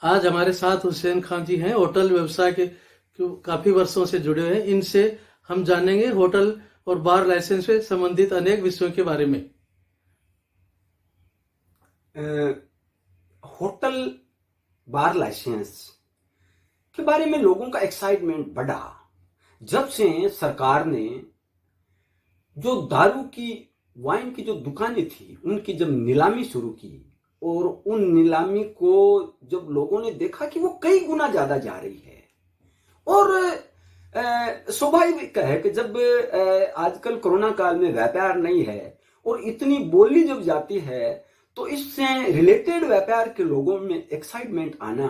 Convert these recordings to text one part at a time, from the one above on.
आज हमारे साथ हुसैन खान जी हैं, होटल व्यवसाय के काफी वर्षों से जुड़े हुए हैं। इनसे हम जानेंगे होटल और बार लाइसेंस से संबंधित अनेक विषयों के बारे में। होटल बार लाइसेंस के बारे में लोगों का एक्साइटमेंट बढ़ा जब से सरकार ने जो दारू की वाइन की जो दुकानें थी उनकी जब नीलामी शुरू की और उन नीलामी को जब लोगों ने देखा कि वो कई गुना ज्यादा जा रही है। और स्वाभाविक है कि जब आजकल कोरोना काल में व्यापार नहीं है और इतनी बोली जब जाती है तो इससे रिलेटेड व्यापार के लोगों में एक्साइटमेंट आना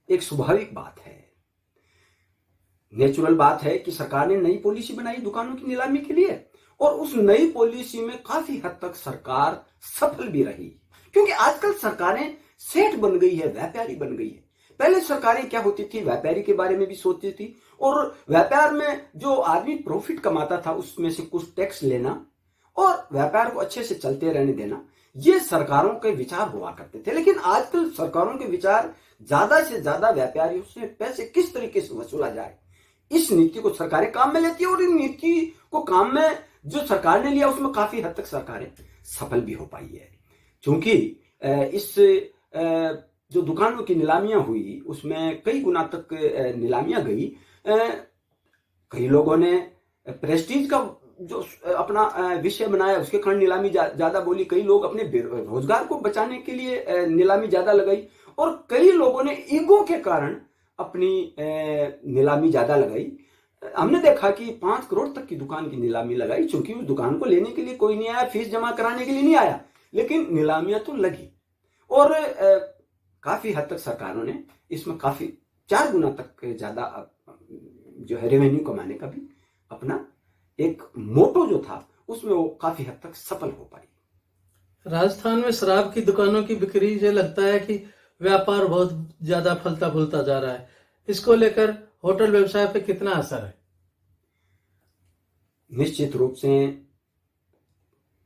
एक स्वाभाविक बात है। नेचुरल बात है कि सरकार ने नई पॉलिसी बनाई दुकानों की नीलामी के लिए और उस नई पॉलिसी में काफी हद तक सरकार सफल भी रही, क्योंकि आजकल सरकारें सेठ बन गई है, व्यापारी बन गई है। पहले सरकारें क्या होती थी, व्यापारी के बारे में भी सोचती थी और व्यापार में जो आदमी प्रॉफिट कमाता था उसमें से कुछ टैक्स लेना और व्यापार को अच्छे से चलते रहने देना, ये सरकारों के विचार हुआ करते थे। लेकिन आजकल सरकारों के विचार ज्यादा से ज्यादा व्यापारियों से पैसे किस तरीके से वसूला जाए, इस नीति को सरकारें काम में लेती है और इन नीति को काम में जो सरकार ने लिया उसमें काफी हद तक सरकारें सफल भी हो पाई है। क्योंकि इस जो दुकानों की नीलामियां हुई उसमें कई गुना तक नीलामियां गई। कई लोगों ने प्रेस्टीज का जो अपना विषय बनाया उसके कारण नीलामी ज्यादा बोली। कई लोग अपने रोजगार को बचाने के लिए नीलामी ज्यादा लगाई और कई लोगों ने ईगो के कारण अपनी नीलामी ज्यादा लगाई। हमने देखा कि 5 करोड़ तक की दुकान की नीलामी लगाई, क्योंकि उस दुकान को लेने के लिए कोई नहीं आया, फीस जमा कराने के लिए नहीं आया, लेकिन नीलामियां तो लगी। और काफी हद तक सरकारों ने इसमें काफी 4 गुना तक ज्यादा जो है रेवेन्यू कमाने का भी अपना एक मोटो जो था उसमें वो काफी हद तक सफल हो पाई। राजस्थान में शराब की दुकानों की बिक्री से लगता है कि व्यापार बहुत ज्यादा फलता फूलता जा रहा है। इसको लेकर होटल व्यवसाय पे कितना असर है? निश्चित रूप से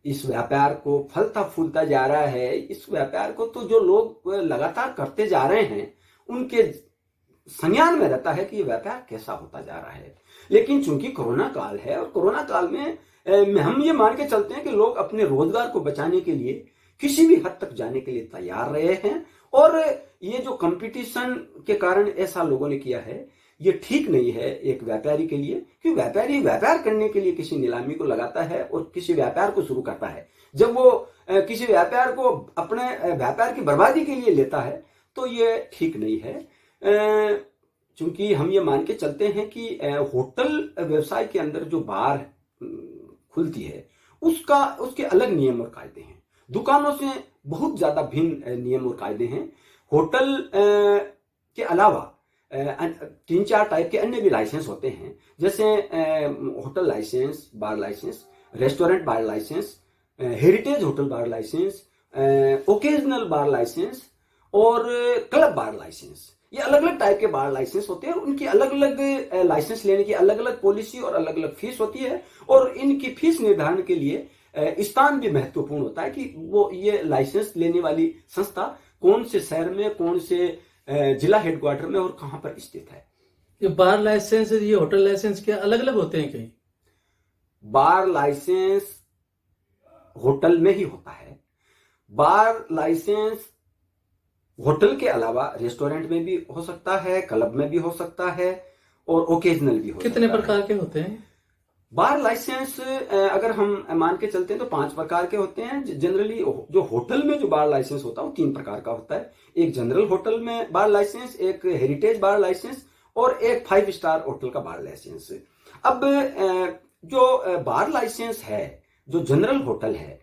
इस व्यापार को फलता फूलता जा रहा है। इस व्यापार को तो जो लोग लगातार करते जा रहे हैं उनके संज्ञान में रहता है कि ये व्यापार कैसा होता जा रहा है। लेकिन चूंकि कोरोना काल है और कोरोना काल में हम ये मान के चलते हैं कि लोग अपने रोजगार को बचाने के लिए किसी भी हद तक जाने के लिए तैयार रहे हैं। और ये जो कंपटीशन के कारण ऐसा लोगों ने किया है ये ठीक नहीं है एक व्यापारी के लिए, क्योंकि व्यापारी व्यापार करने के लिए किसी नीलामी को लगाता है और किसी व्यापार को शुरू करता है। जब वो किसी व्यापार को अपने व्यापार की बर्बादी के लिए लेता है तो ये ठीक नहीं है। क्योंकि हम ये मान के चलते हैं कि होटल व्यवसाय के अंदर जो बार खुलती है उसके अलग नियम और कायदे हैं। दुकानों से बहुत ज्यादा भिन्न नियम और कायदे हैं। होटल के अलावा 3-4 टाइप के अन्य भी लाइसेंस होते हैं, जैसे hotel licence, bar licence, restaurant bar licence, heritage hotel bar licence, occasional bar licence और क्लब बार लाइसेंस। ये अलग अलग टाइप के बार लाइसेंस होते हैं और उनकी अलग अलग लाइसेंस लेने की अलग अलग पॉलिसी और अलग अलग फीस होती है। और इनकी फीस निर्धारण के लिए स्थान भी महत्वपूर्ण होता है कि वो ये लाइसेंस लेने वाली संस्था कौन से शहर में, कौन से जिला हेडक्वार्टर में और कहां पर स्थित है। ये बार लाइसेंस, ये होटल लाइसेंस क्या अलग अलग होते हैं? कहीं बार लाइसेंस होटल में ही होता है। बार लाइसेंस होटल के अलावा रेस्टोरेंट में भी हो सकता है, क्लब में भी हो सकता है और ओकेजनल भी हो सकता है। कितने प्रकार के होते हैं बार लाइसेंस? अगर हम मान के चलते हैं तो 5 प्रकार के होते हैं। जनरली जो होटल में जो बार लाइसेंस होता है वो 3 प्रकार का होता है। एक जनरल होटल में बार लाइसेंस, एक हेरिटेज बार लाइसेंस और एक 5 स्टार होटल का बार लाइसेंस। अब जो बार लाइसेंस है, जो जनरल होटल है,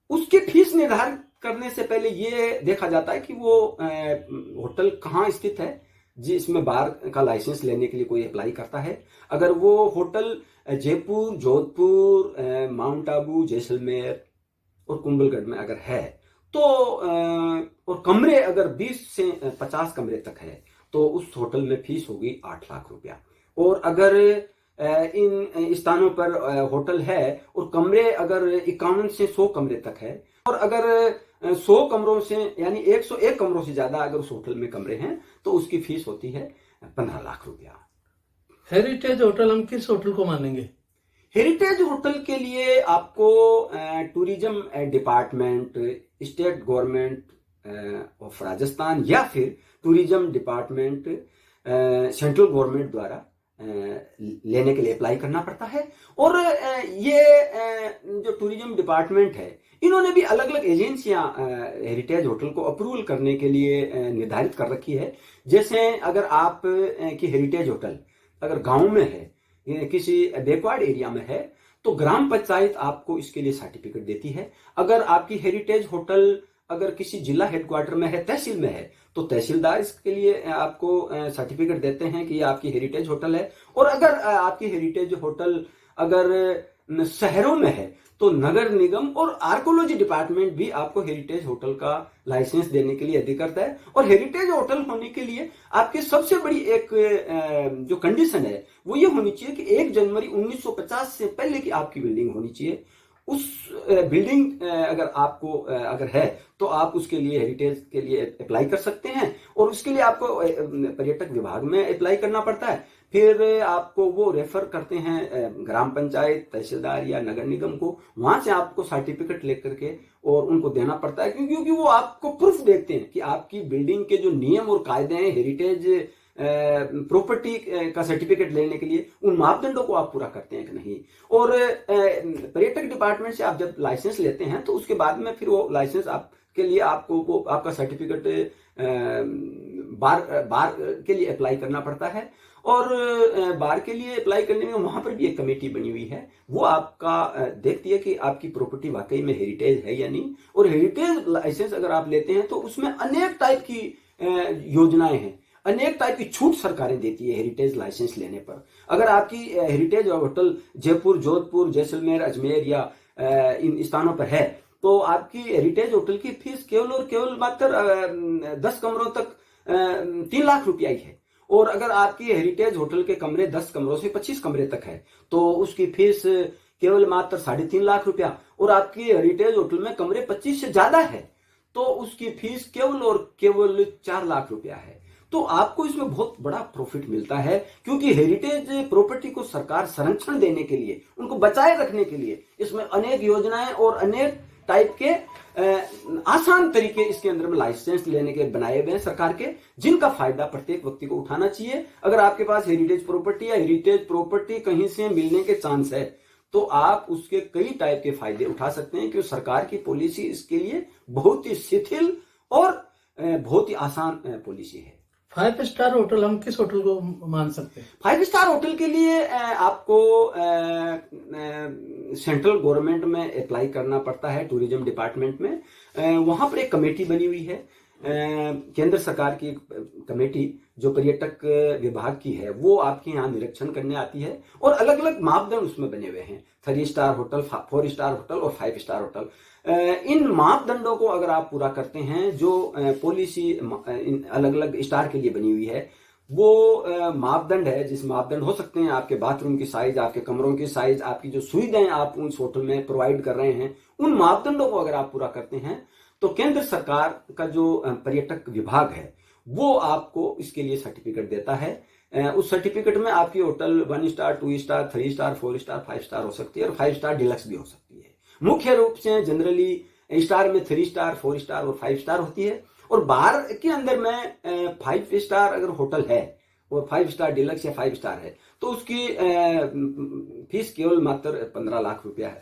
उसकी फीस निर्धारित करने से पहले ये देखा जाता है कि वो होटल कहाँ स्थित है जिसमें बार का लाइसेंस लेने के लिए कोई अप्लाई करता है। अगर वो होटल जयपुर, जोधपुर, माउंट आबू, जैसलमेर और कुंभलगढ़ में अगर है तो और कमरे अगर 20 से 50 कमरे तक है तो उस होटल में फीस होगी 8 लाख रुपया। और अगर इन स्थानों पर होटल है और कमरे अगर 51 से 100 कमरे तक है और अगर 100 कमरों से यानी 101 कमरों से ज्यादा अगर उस होटल में कमरे हैं तो उसकी फीस होती है 15 लाख रुपया। हेरिटेज होटल हम किस होटल को मानेंगे? हेरिटेज होटल के लिए आपको tourism department, state government of Rajasthan या फिर टूरिज्म डिपार्टमेंट सेंट्रल गवर्नमेंट द्वारा लेने के लिए अप्लाई करना पड़ता है। और ये जो टूरिज्म डिपार्टमेंट है, इन्होंने भी अलग अलग एजेंसियां हेरिटेज होटल को अप्रूवल करने के लिए निर्धारित कर रखी है। जैसे अगर आप की हेरिटेज होटल अगर गांव में है, किसी बैकवर्ड एरिया में है, तो ग्राम पंचायत आपको इसके लिए सर्टिफिकेट देती है। अगर आपकी हेरिटेज होटल अगर किसी जिला हेडक्वार्टर में है, तहसील में है, तो तहसीलदार इसके लिए आपको सर्टिफिकेट देते हैं कि ये आपकी हेरिटेज होटल है। और अगर आपकी हेरिटेज होटल अगर शहरों में है तो नगर निगम और आर्कोलॉजी डिपार्टमेंट भी आपको हेरिटेज होटल का लाइसेंस देने के लिए अधिकृत है। और हेरिटेज होटल होने के लिए आपकी सबसे बड़ी एक जो कंडीशन है वो ये होनी चाहिए कि 1 जनवरी 1950 से पहले की आपकी बिल्डिंग होनी चाहिए। उस बिल्डिंग अगर आपको अगर है तो आप उसके लिए हेरिटेज के लिए अप्लाई कर सकते हैं। और उसके लिए आपको पर्यटक विभाग में अप्लाई करना पड़ता है। फिर आपको वो रेफर करते हैं ग्राम पंचायत, तहसीलदार या नगर निगम को। वहां से आपको सर्टिफिकेट लेकर के और उनको देना पड़ता है, क्योंकि वो आपको प्रूफ देखते हैं कि आपकी बिल्डिंग के जो नियम और कायदे हैं हेरिटेज प्रॉपर्टी का सर्टिफिकेट लेने के लिए, उन मापदंडों को आप पूरा करते हैं कि नहीं। और पर्यटक डिपार्टमेंट से आप जब लाइसेंस लेते हैं तो उसके बाद में फिर वो लाइसेंस आपके लिए आपको वो आपका सर्टिफिकेट बार के लिए अप्लाई करना पड़ता है। और बार के लिए अप्लाई करने में वहां पर भी एक कमेटी बनी हुई है, वो आपका देखती है कि आपकी प्रॉपर्टी वाकई में हेरिटेज है या नहीं। और हेरिटेज लाइसेंस अगर आप लेते हैं तो उसमें अनेक टाइप की योजनाएं हैं, अनेक टाइप की छूट सरकारें देती है हेरिटेज लाइसेंस लेने पर। अगर आपकी हेरिटेज होटल जयपुर, जोधपुर, जैसलमेर, अजमेर या इन स्थानों पर है तो आपकी हेरिटेज होटल की फीस केवल और केवल मात्र 10 कमरों तक 3 लाख रुपया ही है। और अगर आपकी हेरिटेज होटल के कमरे 10 कमरों से 25 कमरे तक है तो उसकी फीस केवल मात्र 3.5 लाख रुपया। और आपकी हेरिटेज होटल में कमरे 25 से ज्यादा है तो उसकी फीस केवल और केवल 4 लाख रुपया है। तो आपको इसमें बहुत बड़ा प्रॉफिट मिलता है, क्योंकि हेरिटेज प्रॉपर्टी को सरकार संरक्षण देने के लिए, उनको बचाए रखने के लिए इसमें अनेक योजनाएं और अनेक टाइप के आसान तरीके इसके अंदर में लाइसेंस लेने के बनाए हुए हैं सरकार के, जिनका फायदा प्रत्येक व्यक्ति को उठाना चाहिए। अगर आपके पास हेरिटेज प्रॉपर्टी या हेरिटेज प्रॉपर्टी कहीं से मिलने के चांस है तो आप उसके कई टाइप के फायदे उठा सकते हैं, क्योंकि सरकार की पॉलिसी इसके लिए बहुत ही शिथिल और बहुत ही आसान पॉलिसी है। 5 स्टार होटल हम किस होटल को मान सकते हैं? 5 स्टार होटल के लिए आपको सेंट्रल गवर्नमेंट में अप्लाई करना पड़ता है, टूरिज्म डिपार्टमेंट में। वहां पर एक कमेटी बनी हुई है, केंद्र सरकार की कमेटी जो पर्यटक विभाग की है, वो आपके यहाँ निरीक्षण करने आती है। और अलग अलग मापदंड उसमें बने हुए हैं, 3 स्टार होटल, 4 स्टार होटल और 5 स्टार होटल। इन मापदंडों को अगर आप पूरा करते हैं, जो पॉलिसी अलग अलग स्टार के लिए बनी हुई है, वो मापदंड है, जिस मापदंड हो सकते हैं आपके बाथरूम की साइज, आपके कमरों की साइज, आपकी जो सुविधाएं आप उस होटल में प्रोवाइड कर रहे हैं, उन मापदंडों को अगर आप पूरा करते हैं तो केंद्र सरकार का जो पर्यटक विभाग है वो आपको इसके लिए सर्टिफिकेट देता है। उस सर्टिफिकेट में आपकी hotel 1 star, 2 star, 3 star, 4 star, 5 star हो सकती है और 5 स्टार डिलक्स भी हो सकती है। मुख्य रूप से जनरली स्टार में 3 स्टार, 4 स्टार और 5 स्टार होती है। और बाहर के अंदर में 5 स्टार अगर होटल है और 5 स्टार डिलक्स या 5 स्टार है तो उसकी फीस केवल मात्र 15 लाख रुपया,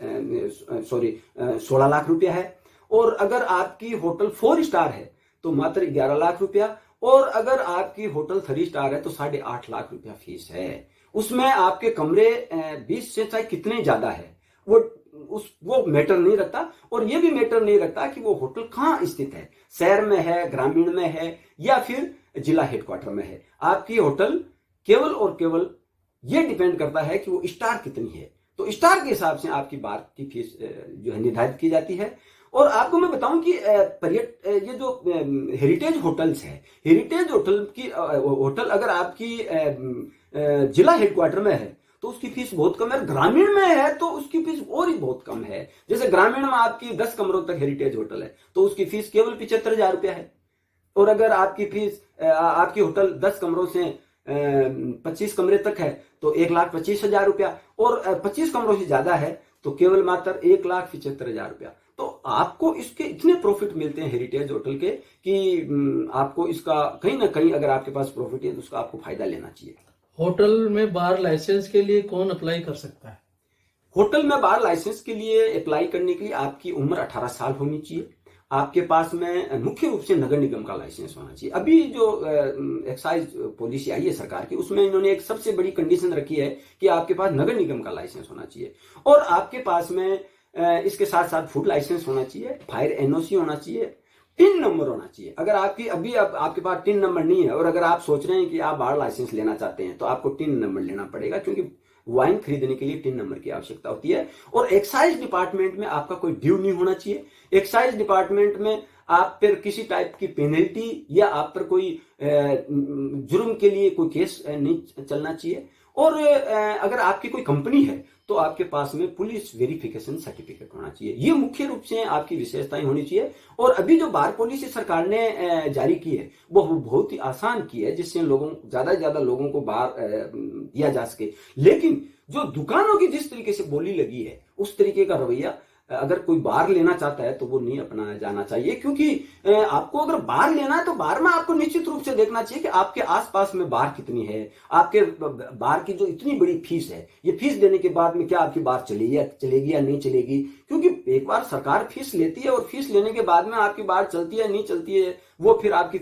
16 लाख रुपया है। और अगर आपकी होटल 4 स्टार है तो मात्र 11 लाख रुपया। और अगर आपकी होटल 3 स्टार है तो 8.5 लाख रुपया फीस है। उसमें आपके कमरे 20 से चाहे कितने ज्यादा है वो मैटर नहीं रखता। और ये भी मैटर नहीं रखता कि वो होटल कहाँ स्थित है, शहर में है, ग्रामीण में है या फिर जिला हेडक्वार्टर में है। आपकी होटल केवल और केवल ये डिपेंड करता है कि वो स्टार कितनी है। तो स्टार के हिसाब से आपकी बार की फीस जो है निर्धारित की जाती है। और आपको मैं बताऊं कि ये जो हेरिटेज होटल्स है, हेरिटेज होटल अगर आपकी जिला हेडक्वार्टर में है तो उसकी फीस बहुत कम है। ग्रामीण में है तो उसकी फीस और ही बहुत कम है। जैसे ग्रामीण में आपकी 10 कमरों तक हेरिटेज होटल है तो उसकी फीस केवल 75,000 रुपया है। और अगर आपकी फीस आपकी होटल 10 कमरों से 25 कमरे तक है तो 1,25,000 रुपया, और 25 कमरों से ज्यादा है तो केवल मात्र 1,75,000 रुपया। तो आपको इसके इतने प्रॉफिट मिलते हैं हेरिटेज होटल के कि आपको इसका कहीं ना कहीं अगर आपके पास प्रॉफिट है तो उसका आपको फायदा लेना चाहिए। होटल में बार लाइसेंस के लिए कौन अप्लाई कर सकता है? होटल में बार लाइसेंस के लिए अप्लाई करने के लिए आपकी उम्र 18 साल होनी चाहिए। आपके पास में मुख्य रूप से नगर निगम का लाइसेंस होना चाहिए। अभी जो एक्साइज पॉलिसी आई है सरकार की, उसमें इन्होंने एक सबसे बड़ी कंडीशन रखी है कि आपके पास नगर निगम का लाइसेंस होना चाहिए, और आपके पास में इसके साथ साथ फूड लाइसेंस होना चाहिए, फायर एनओसी होना चाहिए, टिन नंबर होना चाहिए। अगर आपके पास टिन नंबर नहीं है और अगर आप सोच रहे हैं कि आप बार लाइसेंस लेना चाहते हैं तो आपको टिन नंबर लेना पड़ेगा, क्योंकि वाइन खरीदने के लिए टिन नंबर की आवश्यकता होती है। और एक्साइज डिपार्टमेंट में आपका कोई ड्यू नहीं होना चाहिए। एक्साइज डिपार्टमेंट में आप पर किसी टाइप की पेनल्टी या आप पर कोई जुर्म के लिए कोई केस नहीं चलना चाहिए। और अगर आपकी कोई कंपनी है तो आपके पास में पुलिस वेरिफिकेशन सर्टिफिकेट होना चाहिए। ये मुख्य रूप से आपकी विशेषताएं होनी चाहिए। और अभी जो बार पॉलिसी सरकार ने जारी की है वो बहुत ही आसान की है, जिससे ज्यादा से ज्यादा लोगों को बार दिया जा सके। लेकिन जो दुकानों की जिस तरीके से बोली लगी है उस तरीके का रवैया अगर कोई बार लेना चाहता है तो वो नहीं अपनाया जाना चाहिए, क्योंकि आपको अगर बार लेना है तो बार में आपको निश्चित रूप से देखना चाहिए कि आपके आसपास में बार कितनी है। आपके बार की जो इतनी बड़ी फीस है, ये फीस देने के बाद में क्या आपकी बार चलेगी या नहीं चलेगी, क्योंकि एक बार सरकार फीस लेती है और फीस लेने के बाद में आपकी बार चलती है नहीं चलती है वो फिर आपकी